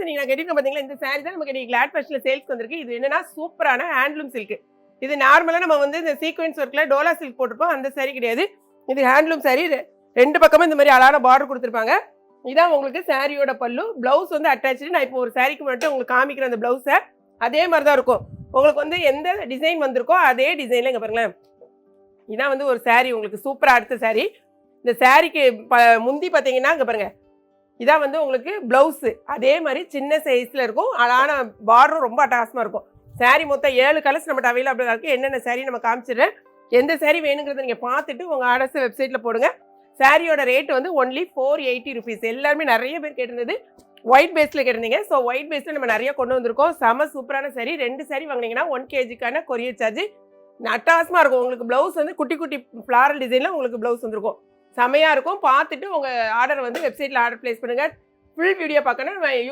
நீங்க கேட்டீங்க பாத்தீங்களா, இந்த சாரி தான் நமக்கு இன்னைக்கு கிளாட் ஃபேஷன்ல சேல்ஸ்க்கு வந்திருக்கு. இது என்னன்னா சூப்பரான ஹேண்ட்லூம் சில்க். இது நார்மலா நம்ம வந்து இந்த சீக்வென்ஸ் ஒர்க்ல டோலா சில்க் போட்டுருப்போம். அந்த சாரி கிடையாது. இது ஹேண்ட்லூம் சாரி. ரெண்டு பக்கமும் இந்த மாதிரி அழகான பார்டர் கொடுத்துருப்பாங்க. இதான் உங்களுக்கு சாரியோட பல்லு. பிளவுஸ் வந்து அட்டாச்சு. நான் இப்போ ஒரு சாரிக்கு மட்டும் உங்களுக்கு காமிக்கிற அந்த பிளவுஸை அதே மாதிரி தான் இருக்கும். உங்களுக்கு வந்து எந்த டிசைன் வந்திருக்கோ அதே டிசைன்ல இங்க பாருங்களேன். இதான் வந்து ஒரு சாரி உங்களுக்கு சூப்பரா அடுத்த சாரி. இந்த சாரிக்கு முந்தி பார்த்தீங்கன்னா இங்க பாருங்க. இதான் வந்து உங்களுக்கு பிளவுஸ் அதே மாதிரி சின்ன சைஸ்ல இருக்கும். அழகான பார்டரும் ரொம்ப அட்டகாசமா இருக்கும். சாரி மொத்தம் 7 கலர்ஸ் நம்மகிட்ட அவைலபிளா இருக்கு. என்னென்ன சாரி நம்ம காமிச்சிடுறேன். எந்த சாரி வேணுங்கிறத நீங்க பார்த்துட்டு உங்க ஆர்டர்ஸ் வெப்சைட்ல போடுங்க. சாரியோட ரேட் வந்து ஒன்லி 480 ருபீஸ். எல்லாருமே நிறைய பேர் கேட்டிருந்தது ஒயிட் பேஸ்ல கேட்டிருந்தீங்க. ஸோ ஒயிட் பேஸ்ல நம்ம நிறைய கொண்டு வந்திருக்கோம். செம சூப்பரான சாரி. 2 சாரி வாங்கினீங்கன்னா 1 kgக்கான கொரியர் சார்ஜ் அட்டகாசமா இருக்கும். உங்களுக்கு பிளவுஸ் வந்து குட்டி குட்டி ஃபிளாரல் டிசைன்ல உங்களுக்கு பிளவுஸ் வந்துருக்கும். செமையா இருக்கும். பார்த்துட்டு உங்க ஆர்டர் வந்து வெப்சைட்ல ஆர்டர் பிளேஸ் பண்ணுங்க. ஃபுல் வீடியோ பார்க்கணும்.